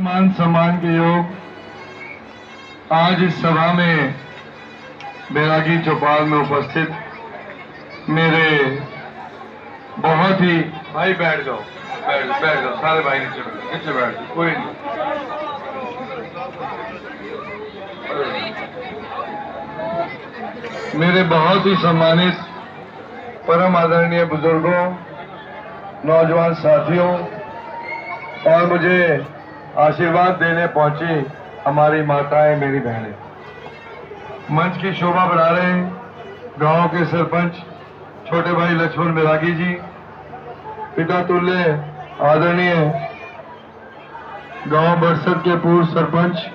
मान सम्मान के योग आज इस सभा में बैरागी चौपाल में उपस्थित मेरे बहुत ही भाई बैठ जाओ सारे भाई नीचे बैठ जाओ कोई नहीं। मेरे बहुत ही सम्मानित परम आदरणीय बुजुर्गों, नौजवान साथियों और मुझे आशीर्वाद देने पहुंची हमारी माताएं, मेरी बहनें, मंच की शोभा बढ़ा रहे हैं गांव के सरपंच छोटे भाई लक्ष्मण बैरागी जी, पिता तुल्य आदरणीय गांव बरसत के पूर्व सरपंच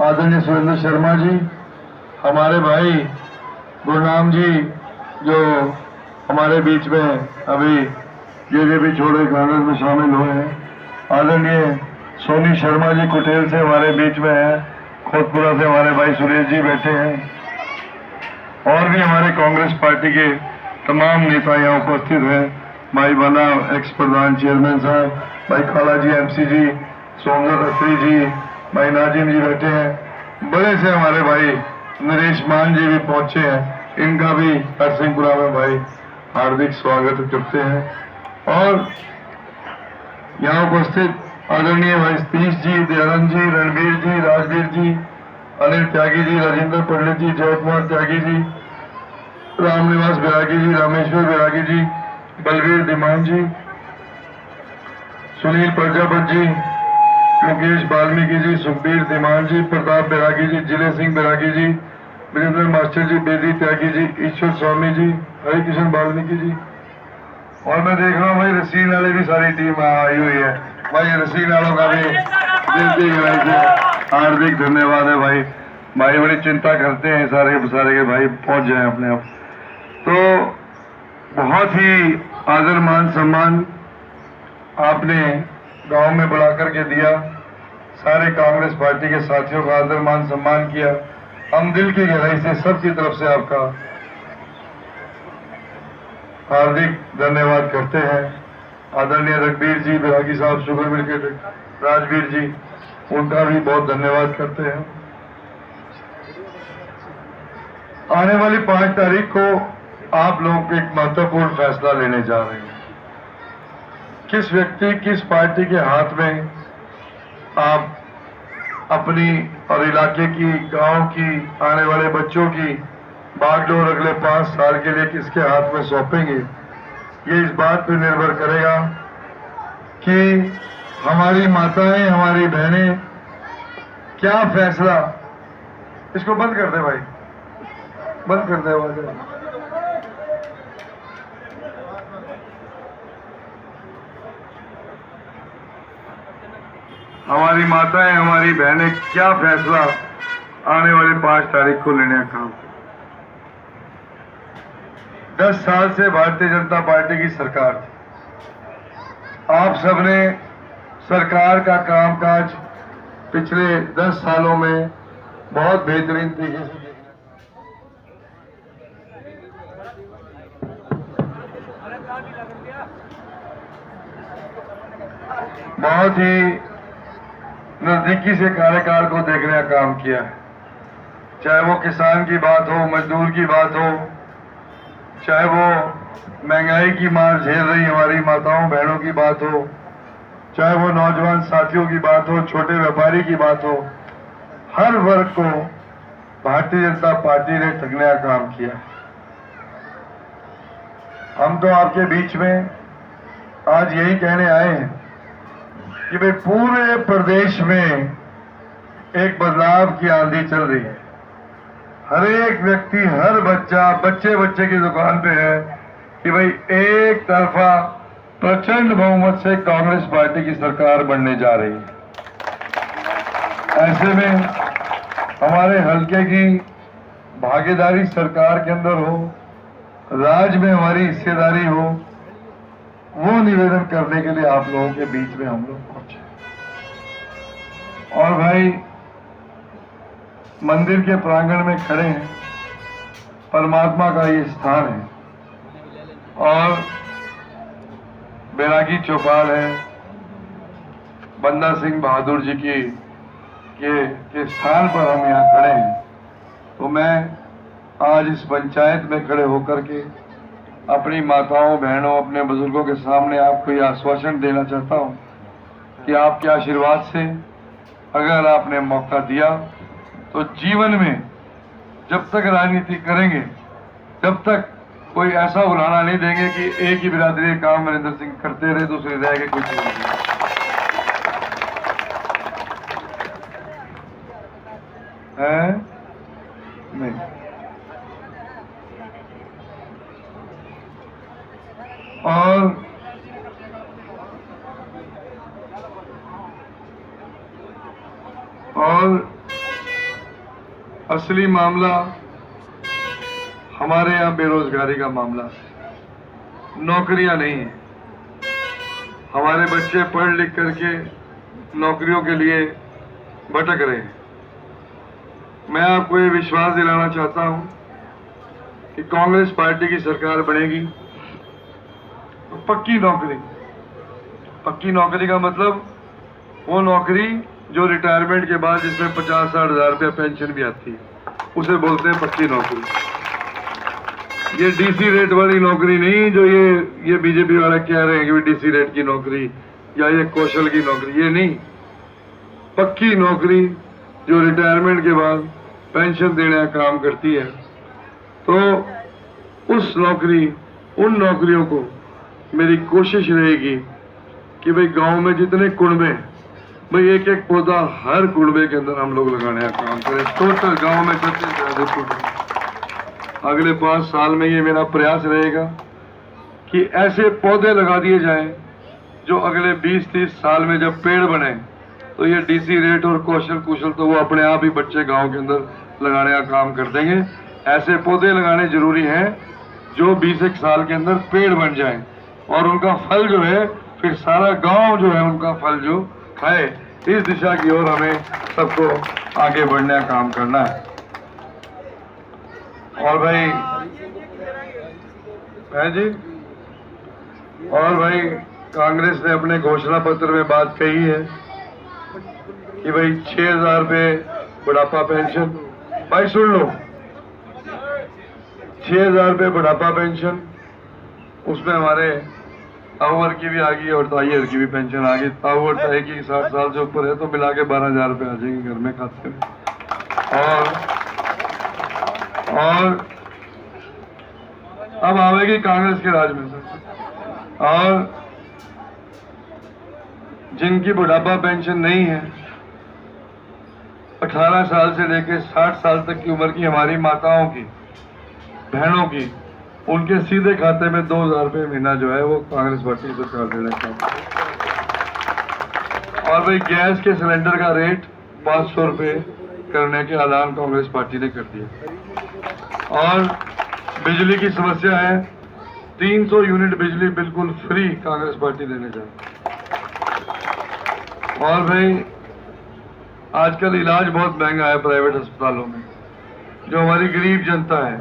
आदरणीय सुरेंद्र शर्मा जी, हमारे भाई गुरनाम जी जो हमारे बीच में अभी ये भी छोड़े कांग्रेस में शामिल हुए हैं, आदरणीय सोनी शर्मा जी कुटेल से हमारे बीच में है, खोतपुरा से हमारे भाई सुरेश जी बैठे हैं और भी हमारे कांग्रेस पार्टी के तमाम नेता यहाँ उपस्थित हैं, भाई बाला एक्स प्रधान चेयरमैन साहब, भाई खाला जी एमसी जी, सोमदत्त अत्री जी, भाई नाजिम जी बैठे हैं, बड़े से हमारे भाई नरेश मान जी भी पहुंचे हैं, इनका भी हरसिंहपुरा में भाई हार्दिक स्वागत करते हैं। और यहाँ उपस्थित आदरणीय भाई सतीश जी, दयानंद जी, रणवीर जी, राजवीर जी, अनिल त्यागी जी, राजेंद्र पंडित जी, जय कुमार त्यागी जी, रामनिवास बैरागी जी, रामेश्वर बैरागी जी, बलवीर दिमान जी, सुनील प्रजापत जी, मुकेश वाल्मीकि जी, सुखबीर दिमान जी, प्रताप बैरागी जी, जिले सिंह बैरागी जी, वीरेंद्र मास्टर जी, बेदी त्यागी जी, ईश्वर स्वामी जी, हरिकिशन वाल्मीकि जी, और मैं देख रहा हूँ भाई रसीन वाले भी सारी टीम आई हुई है, भाई रसीन वालों का भी दिल से हार्दिक धन्यवाद है भाई। भाई बड़ी चिंता करते हैं सारे के भाई पहुंच जाए अपने आप। तो बहुत ही आदर मान सम्मान आपने गांव में बुला करके दिया, सारे कांग्रेस पार्टी के साथियों का आदर मान सम्मान किया, हम दिल की गहराई से सबकी तरफ से आपका हार्दिक धन्यवाद करते हैं। आदरणीय रघबीर जी बैरागी साहब, शुगर मिल के राजवीर जी, उनका भी बहुत धन्यवाद करते हैं। आने वाली 5 तारीख को आप लोग एक महत्वपूर्ण फैसला लेने जा रहे हैं। किस व्यक्ति, किस पार्टी के हाथ में आप अपनी और इलाके की, गांव की, आने वाले बच्चों की बागडोर अगले 5 साल के लिए किसके हाथ में सौंपेंगे, ये इस बात पर निर्भर करेगा कि हमारी माताएं, हमारी बहनें क्या फैसला। इसको बंद कर दे भाई, बंद कर दे आवाज। हमारी माताएं, हमारी बहनें क्या फैसला आने वाले 5 तारीख को लेने का काम। 10 साल से भारतीय जनता पार्टी की सरकार थी। आप सबने सरकार का कामकाज पिछले 10 सालों में बहुत बेहतरीन तरीके से देखा। बहुत ही नजदीकी से कार्यकाल को देखने का काम किया है, चाहे वो किसान की बात हो, मजदूर की बात हो, चाहे वो महंगाई की मार झेल रही हमारी माताओं बहनों की बात हो, चाहे वो नौजवान साथियों की बात हो, छोटे व्यापारी की बात हो, हर वर्ग को भारतीय जनता पार्टी ने ठगने का काम किया। हम तो आपके बीच में आज यही कहने आए हैं कि भाई पूरे प्रदेश में एक बदलाव की आंधी चल रही है। हर एक व्यक्ति, हर बच्चा, बच्चे की दुकान पे है कि भाई एक तरफा प्रचंड बहुमत से कांग्रेस पार्टी की सरकार बनने जा रही है। ऐसे में हमारे हल्के की भागीदारी सरकार के अंदर हो, राज्य में हमारी हिस्सेदारी हो, वो निवेदन करने के लिए आप लोगों के बीच में हम लोग पहुंचे। और भाई मंदिर के प्रांगण में खड़े हैं, परमात्मा का ये स्थान है और बैरागी चौपाल है, बंदा सिंह बहादुर जी के स्थान पर हम यहाँ खड़े हैं, तो मैं आज इस पंचायत में खड़े होकर के अपनी माताओं बहनों अपने बुजुर्गों के सामने आपको यह आश्वासन देना चाहता हूँ कि आपके आशीर्वाद से अगर आपने मौका दिया तो जीवन में जब तक राजनीति करेंगे तब तक कोई ऐसा उलाहना नहीं देंगे कि एक ही बिरादरी का काम नरेंद्र सिंह करते रहे, दूसरे रह के कुछ नहीं है। नहीं, और असली मामला हमारे यहाँ बेरोजगारी का मामला, नौकरियां नहीं है। हमारे बच्चे पढ़ लिख करके नौकरियों के लिए भटक रहे हैं। मैं आपको ये विश्वास दिलाना चाहता हूं कि कांग्रेस पार्टी की सरकार बनेगी तो पक्की नौकरी का मतलब वो नौकरी जो रिटायरमेंट के बाद जिसमें 50-60 हजार रुपया पेंशन भी आती है, उसे बोलते हैं पक्की नौकरी। ये डीसी रेट वाली नौकरी नहीं जो ये बीजेपी वाले कह रहे हैं कि डीसी रेट की नौकरी या ये कौशल की नौकरी, ये नहीं। पक्की नौकरी जो रिटायरमेंट के बाद पेंशन देने का काम करती है। तो उन नौकरियों को मेरी कोशिश रहेगी कि भाई गांव में जितने कुनबे, भाई एक एक पौधा हर कुनबे के अंदर हम लोग लगाने का काम करें। टोटल गांव में 36,000 कुनबे। अगले 5 साल में ये मेरा प्रयास रहेगा कि ऐसे पौधे लगा दिए जाएं जो अगले 20-30 साल में जब पेड़ बने तो ये डीसी रेट और कौशल तो वो अपने आप ही बच्चे गांव के अंदर लगाने का काम कर देंगे। ऐसे पौधे लगाने जरूरी हैं जो 20 साल के अंदर पेड़ बन जाएं और उनका फल जो है फिर सारा गांव जो है उनका फल जो खाए। इस दिशा की ओर हमें सबको आगे बढ़ने का काम करना है। और भाई जी, और भाई कांग्रेस ने अपने घोषणा पत्र में बात कही है कि भाई 6,000 रुपये बुढ़ापा पेंशन। भाई सुन लो, 6,000 रुपये बुढ़ापा पेंशन, उसमें हमारे ताऊवर की भी आ गई और ताईयर की भी पेंशन आ गई। ताऊवर ताई की 60 साल से ऊपर है तो मिला के 12,000 रुपये आ जाएंगे घर में खाते में। और अब आवेगी कांग्रेस के राज में सर। और जिनकी बुढ़ापा पेंशन नहीं है, 18 साल से लेकर 60 साल तक की उम्र की हमारी माताओं की बहनों की, उनके सीधे खाते में 2,000 रुपये महीना जो है वो कांग्रेस पार्टी सरकार देने का। और भाई गैस के सिलेंडर का रेट 500 रुपये करने के ऐलान कांग्रेस पार्टी ने कर दिया। और बिजली की समस्या है, 300 यूनिट बिजली बिल्कुल फ्री कांग्रेस पार्टी देने जा रही। और भाई आजकल इलाज बहुत महंगा है प्राइवेट अस्पतालों में। जो हमारी गरीब जनता है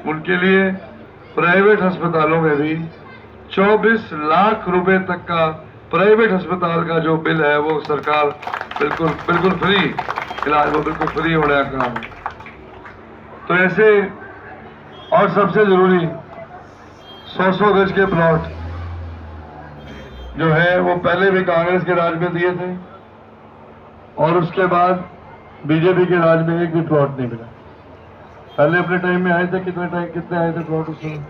उनके लिए प्राइवेट अस्पतालों में भी 24 लाख रुपए तक का प्राइवेट अस्पताल का जो बिल है वो सरकार बिल्कुल फ्री इलाज, वो बिल्कुल फ्री होने का काम है। तो ऐसे, और सबसे जरूरी 100 गज के प्लॉट जो है वो पहले भी कांग्रेस के राज में दिए थे और उसके बाद बीजेपी के राज में एक भी प्लॉट नहीं मिला। पहले अपने टाइम में आए थे, कितने आए थे प्लॉट उसमें?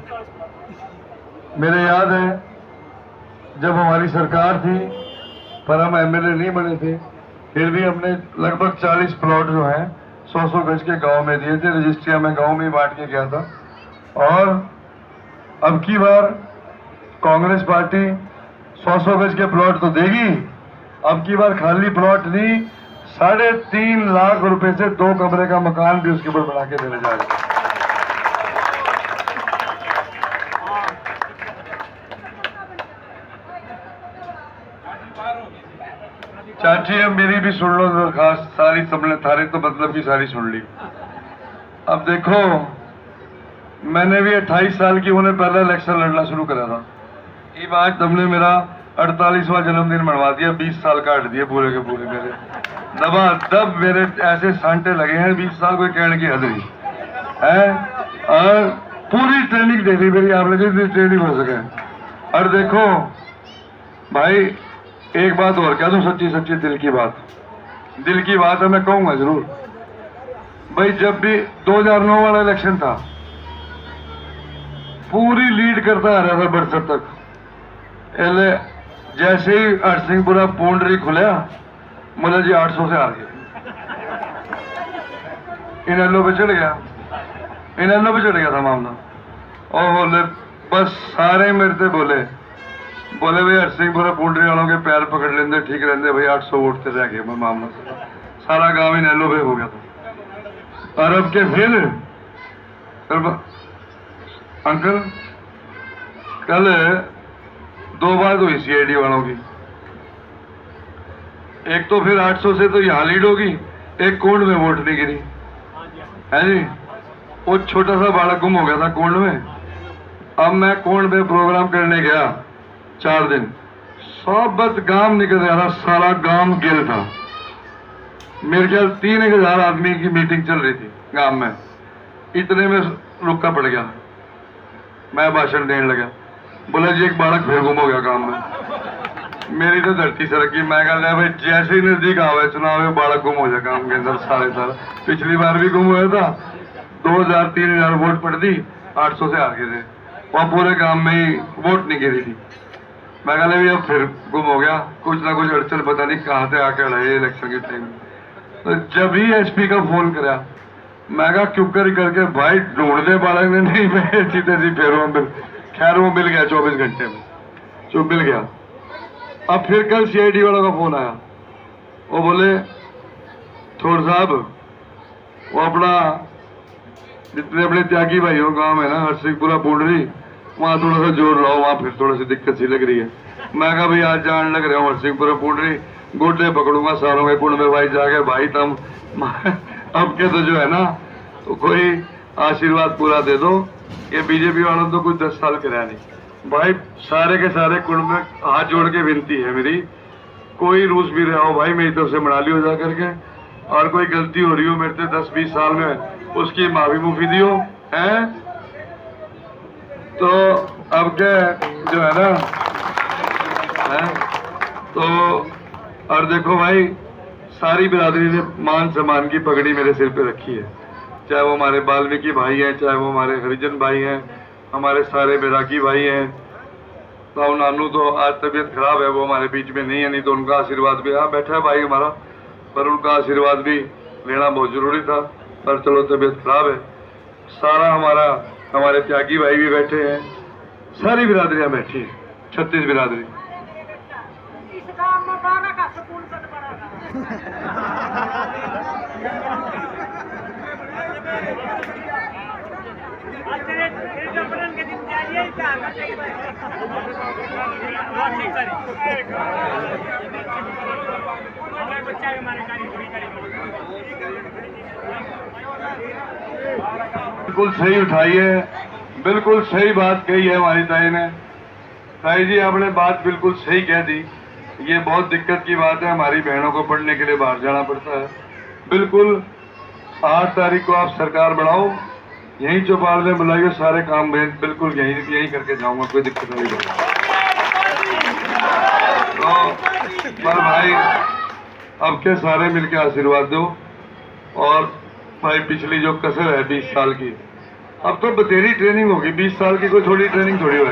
मेरे याद है जब हमारी सरकार थी, पर हम एमएलए नहीं बने थे, फिर भी हमने लगभग 40 प्लॉट जो है 100 गज के गांव में दिए थे। रजिस्ट्रिया में गांव में ही बांट के गया था। और अब की बार कांग्रेस पार्टी 100 गज के प्लॉट तो देगी, अब की बार खाली प्लॉट नहीं, 3.5 लाख रुपए से 2 कमरे का मकान भी उसके ऊपर बना के देने जा रहे हैं। चाची अब मेरी भी सुन लो दरखास्त, सारी सबने थारे तो मतलब की सारी सुन ली। अब देखो, मैंने भी 28 साल की उन्हें पहला इलेक्शन लड़ना शुरू करा था। ये बात तुमने मेरा 48वां जन्मदिन मनवा दिया, 20 साल काट दिए पूरे के पूरे मेरे। दबा दब मेरे ऐसे सांटे लगे हैं, 20 साल कोई कहने की हद नहीं है। और पूरी ट्रेनिंग दे दी मेरी आपने, जितनी ट्रेनिंग हो सके। और देखो भाई एक बात और कह दूं, सच्ची सच्ची दिल की बात है, मैं कहूंगा जरूर भाई। जब भी 2009 वाला इलेक्शन था, पूरी लीड करता आ रहा था बरसत तक। जैसे ही हरसिंहपुरा पूंडरी खुला, मुला जी 800 से हार गए। इनेलो पे चढ़ गया था मामला। और बोले बस सारे मेरे से बोले भाई हरसिंहपुरा पूंडरी वालों के पैर पकड़ लेंगे, ठीक रहते भाई। 800 वोट से रह गए मामला, सारा गांव इनेलो पे हो गया था। और अब के फिर अंकल कल 2 बात हुई सीआईडी वालों की। एक तो फिर 800 से तो यहां लीड होगी, एक कोंड में वोट नहीं गिरी है जी। वो छोटा सा बालक गुम हो गया था कोंड में। अब मैं कोंड में प्रोग्राम करने गया 4 दिन, सब गांव निकल रहा था, सारा गांव गिल था। मेरे ख्याल 3,000 आदमी की मीटिंग चल रही थी गांव में। इतने में रुका पड़ गया, मैं भाषण देने लगा। बोला जी एक बालक फिर गुम हो गया गांव में। मेरी तो धरती सरकी। मैं कह भाई जैसे ही नजदीक आवे चुनाव, बालक गुम हो जाए गांव के अंदर सारे साल। पिछली बार भी गुम हुआ था, 2,000-3,000 वोट पड़ दी, 800 से हार गए थे। वहां पूरे गांव में ही वोट नहीं गिरी थी। मैं कह भाई अब फिर गुम हो गया, कुछ ना कुछ अड़चन पता नहीं कहाँ से आके लड़े इलेक्शन के टाइम में। तो जब ही एसपी का फोन करा, मैं कहा क्यों करके भाई ढूंढ दे बालक ने। नहीं मैं सीधे सी फिर खैर वो मिल गया 24 घंटे में, जो मिल गया। अब फिर कल सीआईडी वालों का फोन आया, वो बोले थोड़ साहब वो अपना जितने अपने त्यागी भाई हो गांव है ना हरसिंहपुरा पूंडरी, वहां थोड़ा सा जोर लाओ, वहां फिर थोड़ा सी दिक्कत सी लग रही है। मैं कहा भाई आज जान लग रहा हूँ हरसिंहपुरा पूंडरी, गोटे पकड़ूंगा सारों के कुंड में भाई जाके भाई तम। अब के तो जो है ना तो कोई आशीर्वाद पूरा दे दो। ये बीजेपी वालों तो कुछ 10 साल कराया नहीं भाई। सारे के सारे कुंड में हाथ जोड़ के विनती है मेरी, कोई रूस भी रहा हो भाई मेरी तरफ से मना लियो जा करके। और कोई गलती हो रही हो मेरे से 10-20 साल में, उसकी माफी मुफी दियो है। तो अब के जो है ना है तो। और देखो भाई सारी बिरादरी ने मान सम्मान की पगड़ी मेरे सिर पे रखी है, चाहे वो हमारे वाल्मीकि भाई हैं, चाहे वो हमारे हरिजन भाई हैं, हमारे सारे बैरागी भाई हैं। तो नानू तो आज तबीयत खराब है, वो हमारे बीच में नहीं है, नहीं तो उनका आशीर्वाद भी यहाँ बैठा है भाई हमारा, पर उनका आशीर्वाद भी लेना बहुत जरूरी था। पर चलो तबीयत खराब है। सारा हमारे त्यागी भाई भी बैठे हैं, सारी बिरादरियां बैठी हैं, 36 बिरादरी। बिल्कुल सही उठाई है, बिल्कुल सही बात कही है हमारी ताई ने। ताई जी आपने बात बिल्कुल सही कह दी। ये बहुत दिक्कत की बात है, हमारी बहनों को पढ़ने के लिए बाहर जाना पड़ता है। बिल्कुल 8 तारीख को आप सरकार बनाओ, यहीं चौपाल में बुलाइए, सारे काम बिल्कुल यहीं करके जाऊंगा, कोई दिक्कत नहीं होगी। तो पर भाई अब के सारे मिलकर आशीर्वाद दो। और भाई पिछली जो कसर है 20 साल की, अब तो बतेरी ट्रेनिंग होगी। 20 साल की कोई थोड़ी ट्रेनिंग थोड़ी होगा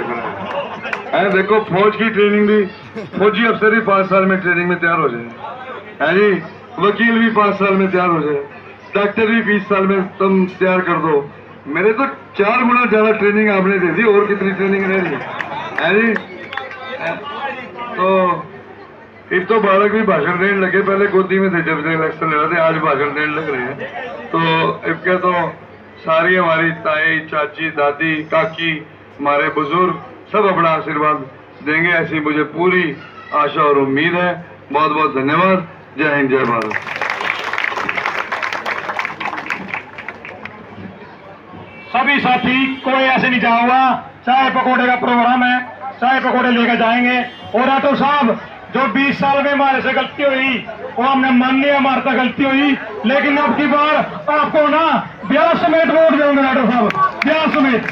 है। देखो फौज की ट्रेनिंग भी, फौजी अफसर भी 5 साल में ट्रेनिंग में तैयार हो जाए है जी, वकील भी 5 साल में तैयार हो जाए, डॉक्टर भी 20 साल में तुम तैयार कर दो। मेरे तो 4 गुना ज्यादा ट्रेनिंग आपने दे दी, और कितनी ट्रेनिंग रह रही है जी। तो एक तो बालक भी भाषण देने लगे, पहले गोदी में थे जब इलेक्शन ले रहे थे, आज भाषण देने लग रहे हैं। तो इसके तो सारी हमारी ताई, चाची, दादी, काकी, हमारे बुजुर्ग सब अपना आशीर्वाद देंगे, ऐसी मुझे पूरी आशा और उम्मीद है। बहुत बहुत धन्यवाद। जय हिंद, जय भारत। सभी साथी कोई ऐसे नहीं जाऊंगा, चाय पकौड़े का प्रोग्राम है, चाय पकौड़े लेकर जाएंगे। और राठौर साहब जो 20 साल में हमारे से गलती हुई वो हमने मानी, हमारे से गलती हुई, लेकिन अब की बार आपको ना ब्याह समेत वोट देंगे राठौर साहब, ब्याह समेत।